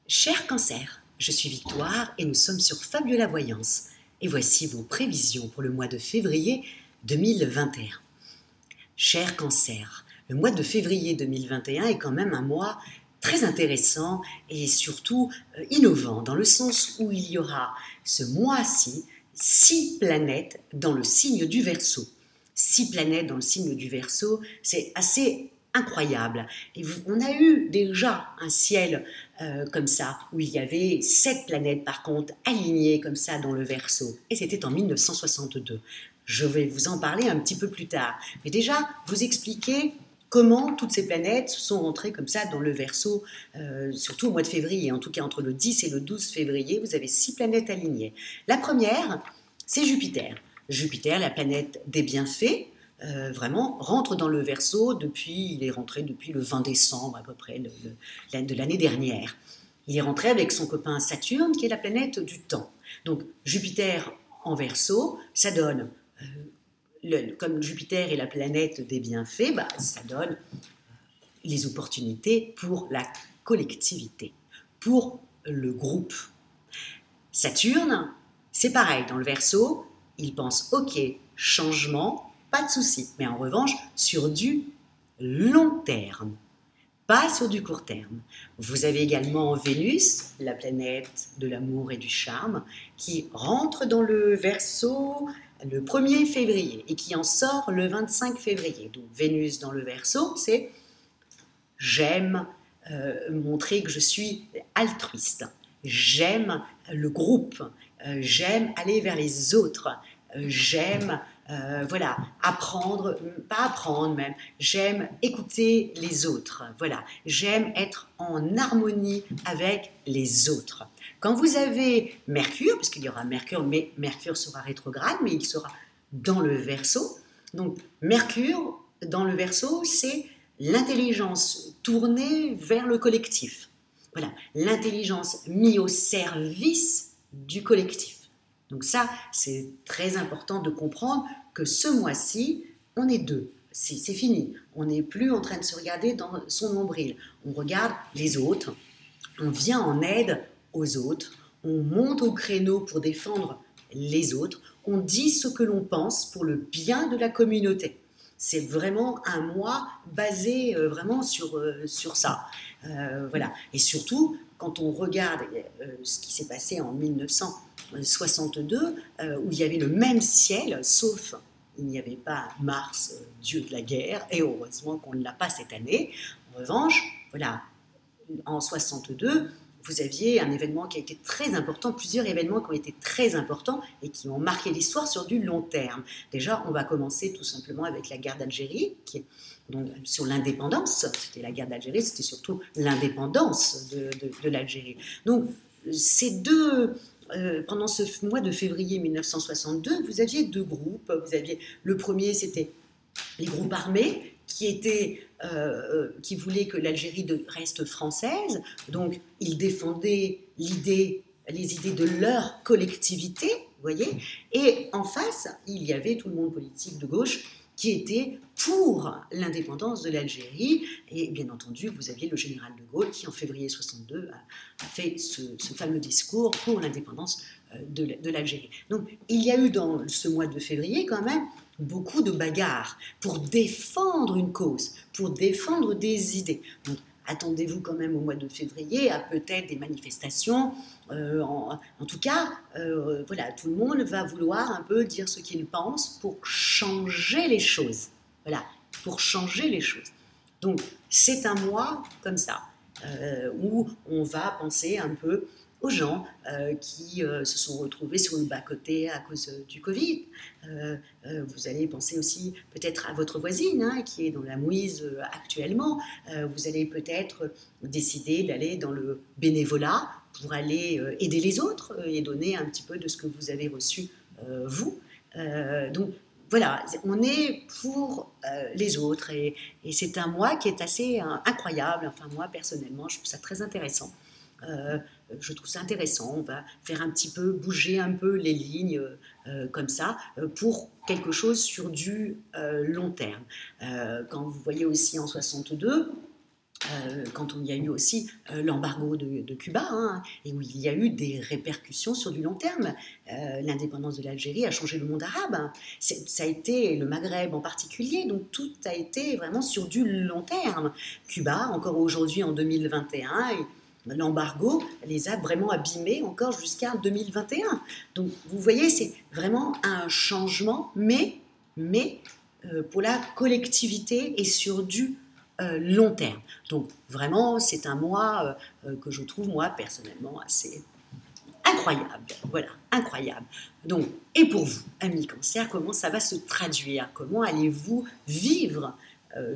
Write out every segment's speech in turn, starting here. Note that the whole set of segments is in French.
Cher Cancer, je suis Victoire et nous sommes sur Fabiola Voyance. Et voici vos prévisions pour le mois de février 2021. Cher Cancer, le mois de février 2021 est quand même un mois très intéressant et surtout innovant, dans le sens où il y aura ce mois-ci 6 planètes dans le signe du Verseau. 6 planètes dans le signe du Verseau, c'est assez incroyable. Et on a eu déjà un ciel comme ça, où il y avait 7 planètes par contre alignées comme ça dans le Verseau. Et c'était en 1962. Je vais vous en parler un petit peu plus tard. Mais déjà, vous expliquer comment toutes ces planètes sont rentrées comme ça dans le Verseau, surtout au mois de février. En tout cas, entre le 10 et le 12 février, vous avez 6 planètes alignées. La première, c'est Jupiter. Jupiter, la planète des bienfaits, vraiment rentre dans le Verseau il est rentré depuis le 20 décembre à peu près de l'année dernière. Il est rentré avec son copain Saturne, qui est la planète du temps. Donc Jupiter en Verseau, ça donne, comme Jupiter est la planète des bienfaits, ça donne les opportunités pour la collectivité, pour le groupe. Saturne, c'est pareil, dans le Verseau, il pense ok, changement, pas de souci, mais en revanche, sur du long terme, pas sur du court terme. Vous avez également Vénus, la planète de l'amour et du charme, qui rentre dans le Verseau le 1er février et qui en sort le 25 février. Donc Vénus dans le Verseau, c'est j'aime montrer que je suis altruiste, j'aime le groupe, j'aime aller vers les autres, j'aime apprendre, pas apprendre même, j'aime écouter les autres, j'aime être en harmonie avec les autres. Quand vous avez Mercure, parce qu'il y aura Mercure, mais Mercure sera rétrograde, mais il sera dans le Verseau, donc Mercure dans le Verseau, c'est l'intelligence tournée vers le collectif. Voilà, l'intelligence mise au service du collectif. Donc ça, c'est très important de comprendre que ce mois-ci, on est deux. C'est fini. On n'est plus en train de se regarder dans son nombril. On regarde les autres, on vient en aide aux autres, on monte au créneau pour défendre les autres, on dit ce que l'on pense pour le bien de la communauté. C'est vraiment un mois basé vraiment sur ça. Et surtout, quand on regarde ce qui s'est passé en 1962, où il y avait le même ciel, sauf il n'y avait pas Mars, dieu de la guerre, et heureusement qu'on ne l'a pas cette année. En revanche, en 62, vous aviez un événement qui a été très important, plusieurs événements qui ont été très importants et qui ont marqué l'histoire sur du long terme. Déjà, on va commencer tout simplement avec la guerre d'Algérie, qui est donc sur l'indépendance. C'était la guerre d'Algérie, c'était surtout l'indépendance de l'Algérie. Donc, ces deux... pendant ce mois de février 1962, vous aviez deux groupes. Vous aviez, le premier, c'était les groupes armés qui voulaient que l'Algérie reste française. Donc, ils défendaient les idées de leur collectivité, vous voyez. Et en face, il y avait tout le monde politique de gauche qui était pour l'indépendance de l'Algérie. Et bien entendu, vous aviez le général de Gaulle qui, en février 62, a fait ce fameux discours pour l'indépendance de l'Algérie. Donc, il y a eu dans ce mois de février quand même beaucoup de bagarres pour défendre une cause, pour défendre des idées. Donc, attendez-vous quand même au mois de février à peut-être des manifestations. En tout cas, tout le monde va vouloir un peu dire ce qu'il pense pour changer les choses. Voilà, pour changer les choses. Donc, c'est un mois comme ça, où on va penser un peu aux gens qui se sont retrouvés sur le bas-côté à cause du Covid. Vous allez penser aussi peut-être à votre voisine qui est dans la mouise actuellement. Vous allez peut-être décider d'aller dans le bénévolat pour aller aider les autres et donner un petit peu de ce que vous avez reçu vous. Donc voilà, on est pour les autres et c'est un mois qui est assez incroyable. Enfin moi personnellement, je trouve ça très intéressant. Je trouve ça intéressant, on va faire un petit peu bouger un peu les lignes comme ça pour quelque chose sur du long terme. Quand vous voyez aussi en 62, quand il y a eu aussi l'embargo de Cuba, hein, et où il y a eu des répercussions sur du long terme. L'indépendance de l'Algérie a changé le monde arabe, hein. Ça a été le Maghreb en particulier, donc tout a été vraiment sur du long terme. Cuba, encore aujourd'hui en 2021, l'embargo les a vraiment abîmés encore jusqu'à 2021. Donc vous voyez, c'est vraiment un changement, mais pour la collectivité et sur du long terme. Donc vraiment, c'est un mois que je trouve, moi, personnellement, assez incroyable. Voilà, incroyable. Donc, et pour vous, amis cancer, comment ça va se traduire? Comment allez-vous vivre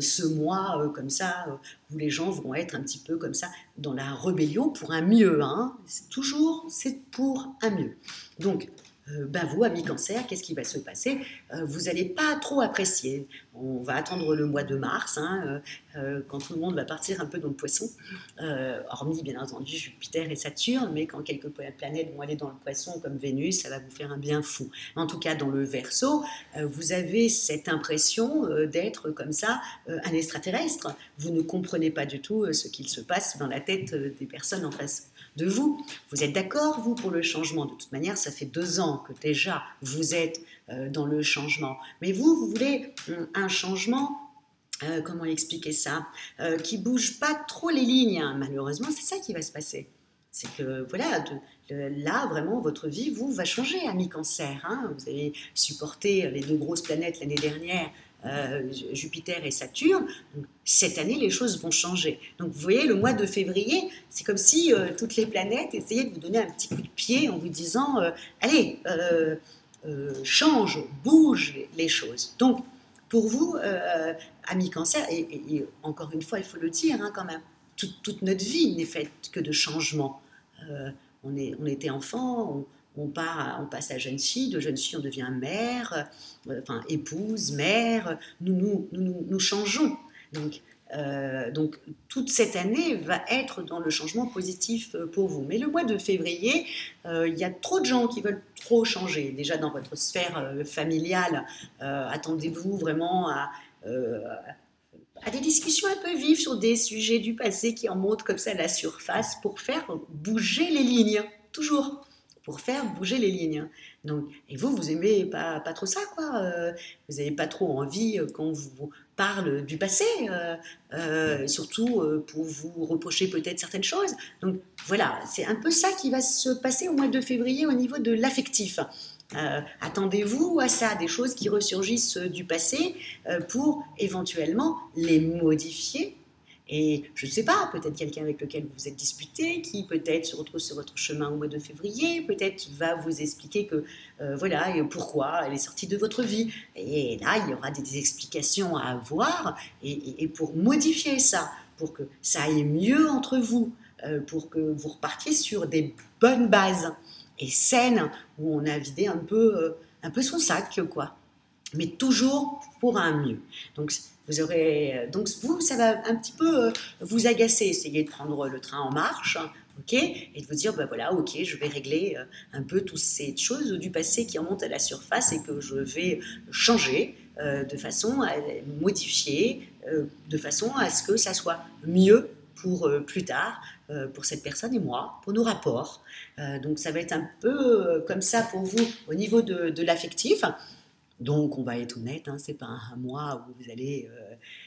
ce mois comme ça, où les gens vont être un petit peu comme ça dans la rébellion pour un mieux, hein. C'est pour un mieux. Donc, vous, amis cancer, qu'est-ce qui va se passer? Vous n'allez pas trop apprécier. On va attendre le mois de mars, hein, quand tout le monde va partir un peu dans le poisson, hormis bien entendu Jupiter et Saturne, mais quand quelques planètes vont aller dans le poisson comme Vénus, ça va vous faire un bien fou. En tout cas, dans le Verseau, vous avez cette impression d'être comme ça un extraterrestre. Vous ne comprenez pas du tout ce qu'il se passe dans la tête des personnes en face de vous. Vous êtes d'accord, vous, pour le changement? De toute manière, ça fait 2 ans que déjà vous êtes dans le changement. Mais vous voulez un changement, comment expliquer ça, qui ne bouge pas trop les lignes, hein. Malheureusement, c'est ça qui va se passer. C'est que, voilà, là, vraiment, votre vie, vous, va changer, ami cancer, hein. Vous avez supporté les 2 grosses planètes l'année dernière, Jupiter et Saturne. Donc, cette année, les choses vont changer. Donc, vous voyez, le mois de février, c'est comme si toutes les planètes essayaient de vous donner un petit coup de pied en vous disant allez, change, bouge les choses. Donc, pour vous, amis cancer, et encore une fois, il faut le dire quand même, toute notre vie n'est faite que de changements. On était enfant, on passe à jeune fille, de jeune fille on devient mère, enfin épouse, mère, nous changeons. Donc toute cette année va être dans le changement positif pour vous. Mais le mois de février, il y a trop de gens qui veulent trop changer. Déjà dans votre sphère familiale, attendez-vous vraiment à des discussions un peu vives sur des sujets du passé qui en montent comme ça à la surface pour faire bouger les lignes, toujours pour faire bouger les lignes. Donc, et vous aimez pas trop ça, quoi. Vous n'avez pas trop envie qu'on vous parle du passé, surtout pour vous reprocher peut-être certaines choses. Donc voilà, c'est un peu ça qui va se passer au mois de février au niveau de l'affectif. Attendez-vous à ça, des choses qui ressurgissent du passé pour éventuellement les modifier. Et je ne sais pas, peut-être quelqu'un avec lequel vous vous êtes disputé, qui peut-être se retrouve sur votre chemin au mois de février, peut-être va vous expliquer que voilà, et pourquoi elle est sortie de votre vie. Et là, il y aura des explications à avoir, et pour modifier ça, pour que ça aille mieux entre vous, pour que vous repartiez sur des bonnes bases et saines, où on a vidé un peu son sac, quoi. Mais toujours pour un mieux. Donc vous, ça va un petit peu vous agacer. Essayez de prendre le train en marche, ok, et de vous dire, voilà, ok, je vais régler un peu toutes ces choses du passé qui remontent à la surface et que je vais changer de façon à modifier, de façon à ce que ça soit mieux pour plus tard, pour cette personne et moi, pour nos rapports. Donc ça va être un peu comme ça pour vous au niveau de l'affectif. Donc, on va être honnête, c'est pas un mois où vous allez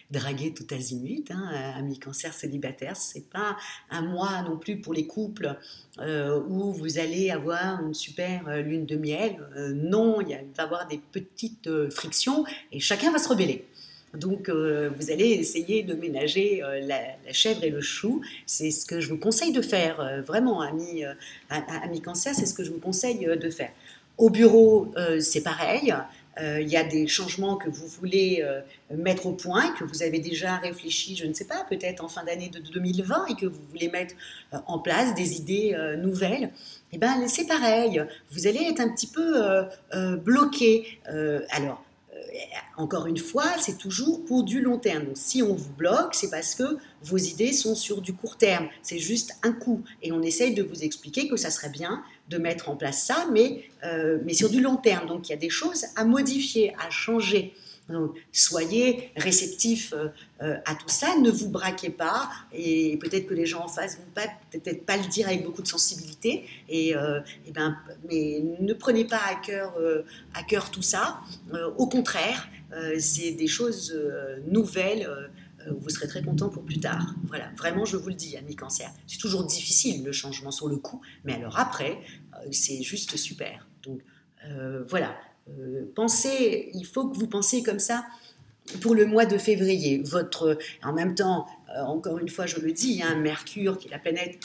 draguer tout azimut, amis cancer célibataire, c'est pas un mois non plus pour les couples où vous allez avoir une super lune de miel. Non, il va y avoir des petites frictions et chacun va se rebeller. Donc, vous allez essayer de ménager la chèvre et le chou. C'est ce que je vous conseille de faire, vraiment, amis cancer, c'est ce que je vous conseille de faire. Au bureau, c'est pareil. Il y a des changements que vous voulez mettre au point, que vous avez déjà réfléchi, je ne sais pas, peut-être en fin d'année de 2020 et que vous voulez mettre en place des idées nouvelles. Eh bien, c'est pareil. Vous allez être un petit peu bloqué. Alors, encore une fois, c'est toujours pour du long terme. Donc, si on vous bloque, c'est parce que vos idées sont sur du court terme. C'est juste un coup. Et on essaye de vous expliquer que ça serait bien de mettre en place ça, mais sur du long terme. Donc, il y a des choses à modifier, à changer. Donc, soyez réceptifs à tout ça, ne vous braquez pas, et peut-être que les gens en face vont peut-être pas le dire avec beaucoup de sensibilité, mais ne prenez pas à cœur tout ça. Au contraire, c'est des choses nouvelles. Vous serez très content pour plus tard. Voilà, vraiment, je vous le dis, amis cancer. C'est toujours difficile le changement sur le coup, mais alors après, c'est juste super. Donc voilà, il faut que vous pensiez comme ça pour le mois de février. En même temps, encore une fois, je le dis, hein, Mercure, qui est la planète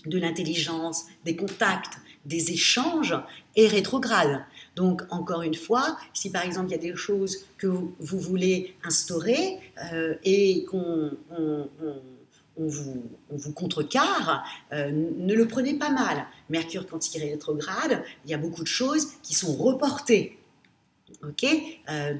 de l'intelligence, des contacts, des échanges, est rétrograde. Donc, encore une fois, si par exemple il y a des choses que vous voulez instaurer et qu'on vous contrecarre, ne le prenez pas mal. Mercure, quand il est rétrograde, il y a beaucoup de choses qui sont reportées. Ok,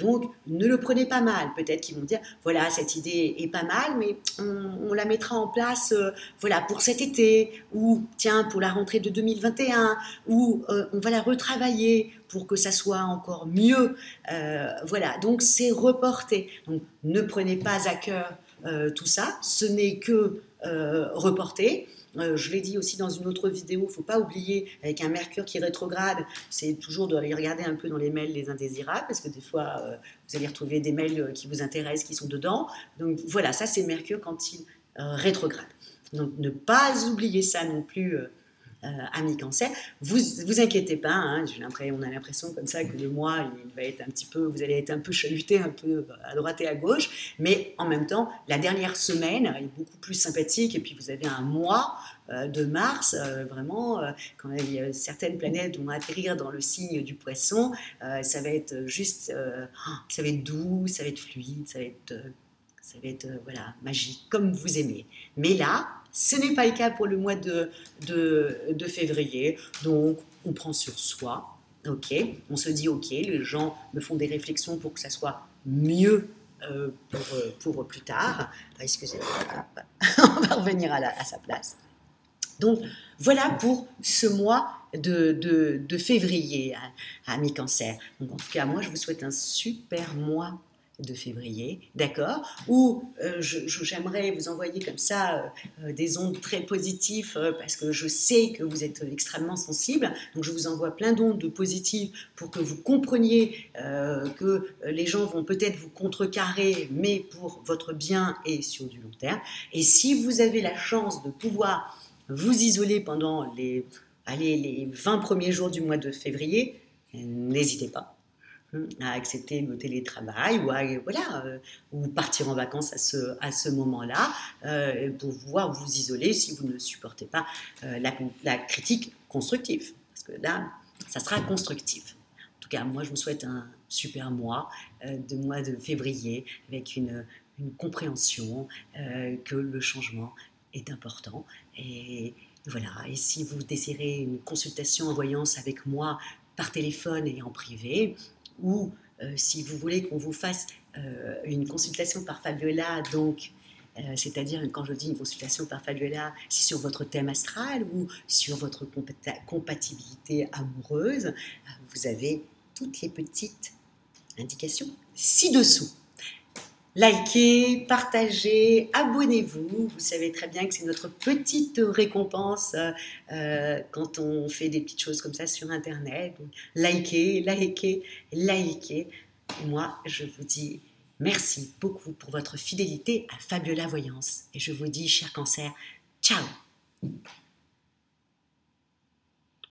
donc ne le prenez pas mal. Peut-être qu'ils vont dire voilà, cette idée est pas mal, mais on la mettra en place voilà, pour cet été, ou tiens, pour la rentrée de 2021, ou on va la retravailler pour que ça soit encore mieux. Voilà, donc c'est reporté. Donc ne prenez pas à cœur tout ça, ce n'est que reporté. Je l'ai dit aussi dans une autre vidéo, il ne faut pas oublier, avec un Mercure qui rétrograde, c'est toujours de aller regarder un peu dans les mails les indésirables, parce que des fois, vous allez retrouver des mails qui vous intéressent, qui sont dedans. Donc voilà, ça c'est Mercure quand il rétrograde. Donc ne pas oublier ça non plus, amis cancer. Vous inquiétez pas, hein, on a l'impression comme ça que le mois, il va être vous allez être un peu chahuté, un peu à droite et à gauche, mais en même temps, la dernière semaine est beaucoup plus sympathique, et puis vous avez un mois de mars, vraiment, quand certaines planètes vont atterrir dans le signe du poisson, ça va être juste, ça va être doux, ça va être fluide, ça va être voilà, magique, comme vous aimez. Mais là, ce n'est pas le cas pour le mois de février, donc on prend sur soi, ok, on se dit ok, les gens me font des réflexions pour que ça soit mieux pour plus tard. Excusez-moi, on va revenir à sa place. Donc voilà pour ce mois de février, amis cancer. Donc en tout cas, moi je vous souhaite un super mois de février, d'accord, où j'aimerais vous envoyer comme ça des ondes très positives parce que je sais que vous êtes extrêmement sensible, donc je vous envoie plein d'ondes positives pour que vous compreniez que les gens vont peut-être vous contrecarrer, mais pour votre bien et sur du long terme. Et si vous avez la chance de pouvoir vous isoler pendant les 20 premiers jours du mois de février, n'hésitez pas à accepter le télétravail ou partir en vacances à ce moment-là pour pouvoir vous isoler si vous ne supportez pas la critique constructive. Parce que là, ça sera constructif. En tout cas, moi, je vous souhaite un super mois de février avec une compréhension que le changement est important. Et voilà. Et si vous désirez une consultation en voyance avec moi par téléphone et en privé, ou si vous voulez qu'on vous fasse une consultation par Fabiola, donc c'est-à-dire quand je dis une consultation par Fabiola, c'est sur votre thème astral ou sur votre compatibilité amoureuse, vous avez toutes les petites indications ci-dessous. Likez, partagez, abonnez-vous. Vous savez très bien que c'est notre petite récompense quand on fait des petites choses comme ça sur Internet. Donc, likez. Et moi, je vous dis merci beaucoup pour votre fidélité à Fabiola Voyance. Et je vous dis, cher cancer, ciao!